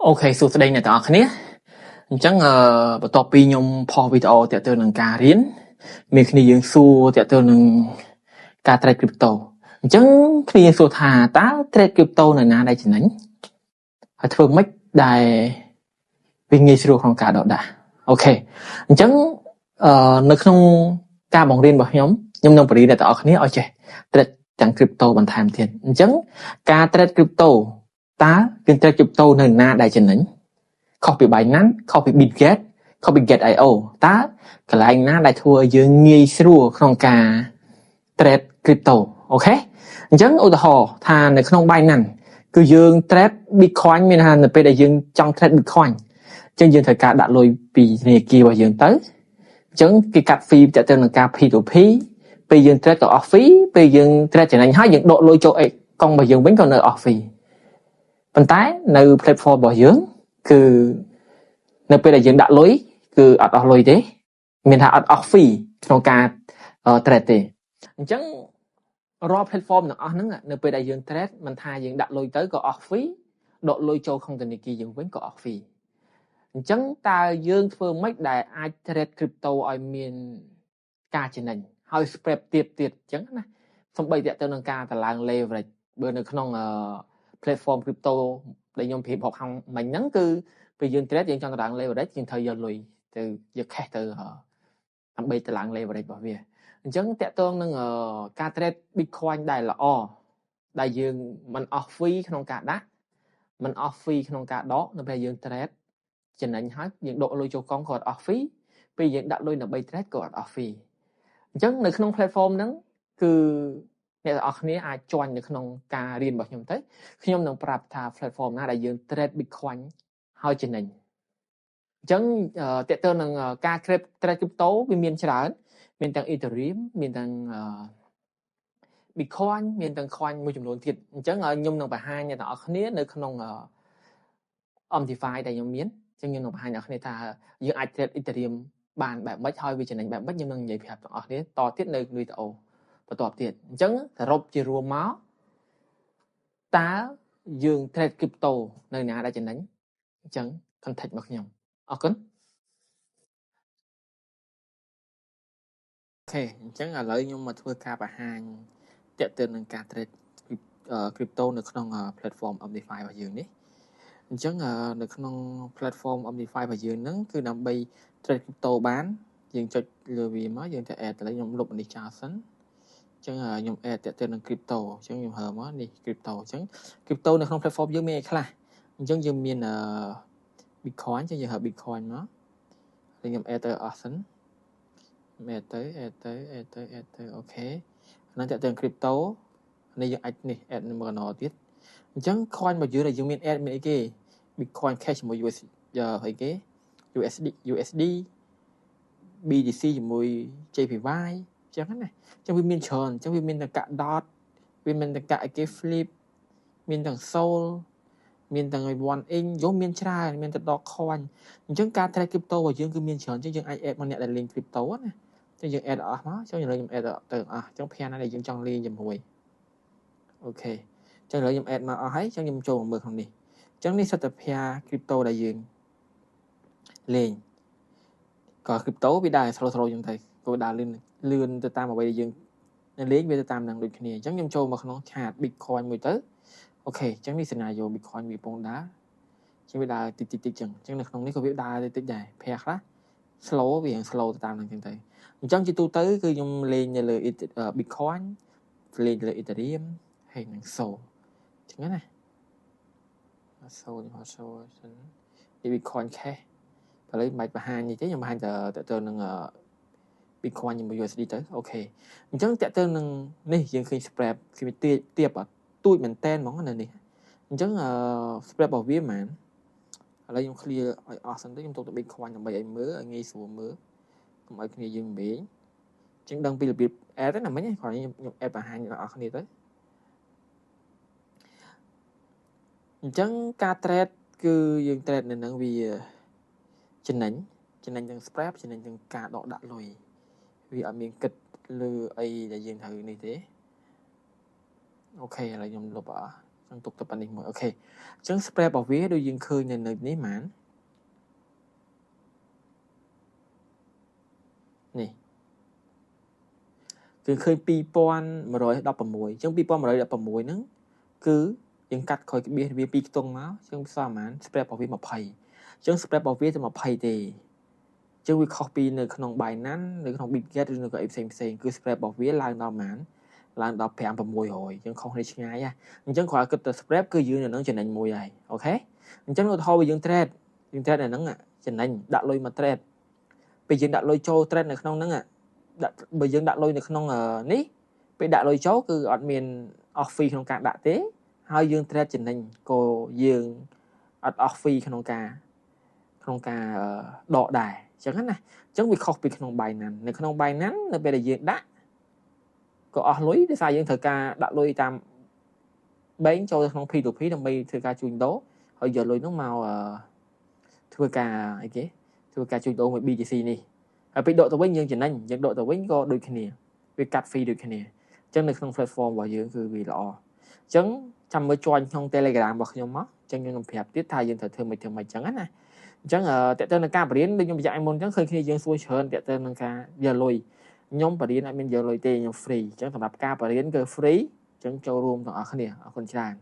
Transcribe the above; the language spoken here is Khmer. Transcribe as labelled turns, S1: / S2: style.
S1: អូខេសួស្តីអ្នកទាំងអស់គ្នាអញ្ចឹងបន្ទាប់ពីខ្ញុំផុសវីដេអូទាក់ទងនឹងការរៀនមានគ្នាយើងសួរទាក់ទងនឹងការ trade crypto អញ្ចឹងគ្នាយើងសួរថាតើ trade crypto នៅណាដែលចំណេញហើយធ្វើម៉េចដែលវាងាយស្រួលក្នុងការដកដាស់អូខេអញ្ចឹងនៅក្នុងការបង្រៀនរបស់ខ្ញុំនឹងបង្រៀនអ្នកទាំងអស់គ្នាឲ្យចេះ trade ទាំង crypto បន្ថែមទៀតអញ្ចឹងការ trade crypto តើយើង trade crypto នៅណាដែលចំណេញខុសពី Binance ខុសពី Bitget ខុសពី Get.io តើកន្លែងណាដែលធ្វើឲ្យយើងងាយស្រួលក្នុងការ trade crypto អូខេអញ្ចឹងឧទាហរណ៍ថានៅក្នុង Binance គឺយើង trade Bitcoin មានថានៅពេលដែលយើងចង់ trade Bitcoin អញ្ចឹងយើងត្រូវការដាក់លុយពីធនាគាររបស់យើងទៅអញ្ចឹងគេកាត់ fee ទាក់ទងនឹងការ P2P ពេលយើង trade ក៏ off fee ពេលយើង trade ចំណេញហើយយើងដកលុយចូលកុងរបស់យើងវិញក៏នៅ off fee ប៉ុន្តែនៅ platform របស់យើងគឺនៅពេលដែលយើងដាក់លុយគឺអត់អស់លុយទេមានថាអត់អស់ fee ក្នុងការ trade ទេអញ្ចឹងរាល់ platform ទាំងអស់ហ្នឹងនៅពេលដែលយើង trade មិនថាយើងដាក់លុយទៅក៏អស់ fee ដកលុយចូលក្នុងធនាគារយើងវិញក៏អស់ fee អញ្ចឹងតើយើងធ្វើម៉េចដែលអាច trade crypto ឲ្យមានការចំណេញហើយ spread ទៀតអញ្ចឹងណាសូម្បីតែទៅនឹងការតម្លើង leverage បើនៅក្នុងplatform crypto ដែលខ្ញុំប្រៀបរាប់ខាងមិញហ្នឹងគឺពេលយើង trade យើងចង់តម្លើង leverage យើងត្រូវយកលុយទៅយក cash ទៅដើម្បីតម្លើង leverage របស់វាអញ្ចឹងតកតងនឹងការ trade Bitcoin ដែលល្អដែលយើងមិនអស់ fee ក្នុងការដាក់មិនអស់ fee ក្នុងការដកនៅពេលយើង trade ចំណេញហើយយើងដកលុយចូលកុងក៏អត់អស់ fee ពេលយើងដាក់លុយដើម្បី trade ក៏អត់អស់ fee អញ្ចឹងនៅក្នុង platform ហ្នឹងគឺអ្នកទាំងអស់គ្នាអាច join នៅក្នុងការរៀនរបស់ខ្ញុំទៅខ្ញុំនឹងប្រាប់ថា platform ណាដែលយើង trade Bitcoin ហើយចំណេញអញ្ចឹងតកតើនឹងការ trade crypto វាមានច្រើនមានទាំង Ethereum មានទាំងBitcoin មានទាំង coin មួយចំនួនទៀតអញ្ចឹងខ្ញុំនឹងបង្ហាញអ្នកទាំងអស់គ្នានៅក្នុង Optify ដែលខ្ញុំមានអញ្ចឹងខ្ញុំនឹងបង្ហាញអ្នកគ្នាថាយើងអាច trade Ethereum បានបែបម៉េចហើយវាចំណេញបែបម៉េចខ្ញុំនឹងនិយាយប្រាប់ទាំងអស់គ្នាតទៀតនៅវីដេអូបន្ទាប់ទៀតអញ្ចឹងសរុបជារួមមកតើយើង trade crypto នៅណាដែលចំណេញអញ្ចឹង contact របស់ខ្ញុំអរគុណអូខេអញ្ចឹងឥឡូវខ្ញុំមកធ្វើការបង្ហាញតទៅនឹងការ trade crypto នៅក្នុង platform Optify របស់យើងនេះអញ្ចឹងនៅក្នុង platform Optify របស់យើងហ្នឹងគឺដើម្បី trade crypto បានយើងចុចលើវាមកយើងទៅ add ទៅខ្ញុំលុបនេះចោលសិនអញ្ចឹងខ្ញុំ add ទៅនឹង crypto អញ្ចឹងខ្ញុំហើមកនេះ crypto អញ្ចឹង crypto នៅក្នុង platform យើងមានអីខ្លះអញ្ចឹងយើងមានBitcoin អញ្ចឹងយើងហៅ Bitcoin មកហើយខ្ញុំ add ទៅអស់សិនadd ទៅអូខេហ្នឹងទៅ crypto នេះយើងអាចនេះ add មកកណោទៀតអញ្ចឹង coin របស់យើងដែលយើងមាន add មានអីគេ Bitcoin Cash ជាមួយ អីគេ USD BTC ជាមួយ JPY អញ្ចឹងណាអញ្ចឹងវាមានច្រើនអញ្ចឹងវាមានទាំងកាក់ dot វាមានទាំងកាក់អីគេ flip មានទាំង soul មានទាំង one inch យកមានច្រើនមានទាំង dot coin អញ្ចឹងការ trade crypto របស់យើងគឺមានច្រើនអញ្ចឹងយើងអាច add មកអ្នកដែលលេង crypto ណាអញ្ចឹងយើង add អស់មកអញ្ចឹងខ្ញុំ add ទៅអស់អញ្ចឹងភានណាដែលយើងចង់លេងជាមួយអូខេអញ្ចឹងឥឡូវខ្ញុំ add មកអស់ហើយអញ្ចឹងខ្ញុំចូលមកមើលក្នុងនេះអញ្ចឹងនេះសិតតែភា crypto ដែលយើងលេងក៏ crypto វាដើរ slow ចឹងទៅក៏ដើរលឿនទៅតាមអ្វីដែលយើងលេងវាទៅតាមនឹងដូចគ្នាអញ្ចឹងខ្ញុំចូលមកក្នុង chart Bitcoin មួយទៅអូខេអញ្ចឹងនេះ scenario Bitcoin វាពងដើរអញ្ចឹងវាដើរតិចអញ្ចឹងនៅក្នុងនេះក៏វាដើរតិចដែរភាខ្លះ slow វាយ៉ាង slow ទៅតាមនឹងអញ្ចឹងទៅអញ្ចឹងជាទូទៅគឺខ្ញុំលេងនៅលើ Bitcoin លេងលើ Ethereum ហើយនឹង Sol អញ្ចឹងណា Sol ខ្ញុំហៅ Sol សិន Bitcoin Cash ឥឡូវមិនបាច់បង្ហាញនេះទេខ្ញុំបង្ហាញទៅនឹង Bitcoin ជាមួយ USD ទៅអូខេអញ្ចឹងតើទៅនឹងនេះយើងឃើញ spread គឺវាទៀបទូចមែនតែនហ្មងនៅនេះអញ្ចឹងspread របស់វាហ្មងឥឡូវខ្ញុំ clear ឲ្យអស់សិនទៅខ្ញុំទុកទៅ Bitcoin ដើម្បីឲ្យមើលឲ្យងាយស្រួលមើលកុំឲ្យគ្នាយើងមេងអញ្ចឹងដឹងពីរបៀប add ទៅណាមិញគ្រាន់តែខ្ញុំ add បង្ហាញដល់អស់គ្នាទៅអញ្ចឹងការ trade គឺយើង trade នៅនឹងវាចំណេញទាំង spread ចំណេញទាំងការដកដាក់លុយវាអត់មានគិតលើអីដែលយើងត្រូវនេះទេអូខេឥឡូវខ្ញុំលុប chẳng tục tập bản định ok chẳng spread bảo vía đôi dương khơi nên nơi ní mán nè cứ khơi pi pon mà rồi đọc bằng mùi chẳng pi pon mà rồi đọc bằng mùi nắng cứยังกัดคอยเบียร์ปีกตรงแล้วจึงสามารถสเปรย์ปอวีมาไพ่จึงสเปรย์ปอวีจะมาไพ่เตจึงวิเคราะห์ปีในขนมใบนั้นหรือขนมบิดแก๊สหรือในกับเซ็งคือสเปรย์ปอวีลางดาวมันลางดาวแผงประมวยหอยจึงkhôngได้ใช้ง่ายอ่ะจึงขอก็ตัวสเปรย์คือยืนในนั้นจะนั่งมวยใหญ่โอเคจึงเราทอไปยืนเทรดในนั้นอ่ะจะนั่งดักลอยมาเทรดไปยืนดักลอยโจเทรดในขนมนั้นอ่ะไปยืนดักลอยในขนมนี้ไปดักลอยโจคืออดเมียนออฟฟี่ขนมกาดักเต้ហើយយើងត្រេតចំណេញក៏យើងអត់អស់ fee ក្នុងការដកដែរអញ្ចឹងណាអញ្ចឹងវាខុសពីក្នុងបាយណាន់នៅក្នុងបាយណាន់នៅពេលដែលយើងដាក់ក៏អស់លុយដោយសារយើងត្រូវការដាក់លុយតាមបែងចូលក្នុង P2P ដើម្បីធ្វើការជួញដូរហើយយកលុយនោះមកធ្វើការអីគេធ្វើការជួញដូរមួយ BTC នេះហើយពេលដកទៅវិញយើងចំណេញយើងដកទៅវិញក៏ដូចគ្នាវាកាត់ fee ដូចគ្នាអញ្ចឹងនៅក្នុង platform របស់យើងគឺវាល្អអញ្ចឹងចាំមើលjoin ក្នុង Telegram របស់ខ្ញុំមកអញ្ចឹងខ្ញុំនឹងប្រាប់ទៀតថាយើងត្រូវធ្វើមិនអញ្ចឹងណាអញ្ចឹងតើទៅនឹងការបរៀនដូចខ្ញុំបញ្ជាក់ឲ្យមុនអញ្ចឹងឃើញគ្នាយើងសួរច្រើនតើទៅនឹងការយកលុយខ្ញុំបរៀនអត់មានយកលុយទេខ្ញុំ free អញ្ចឹងសម្រាប់ការបរៀនគឺ free អញ្ចឹងចូលរួមទាំងអស់គ្នាអរគុណច្រើន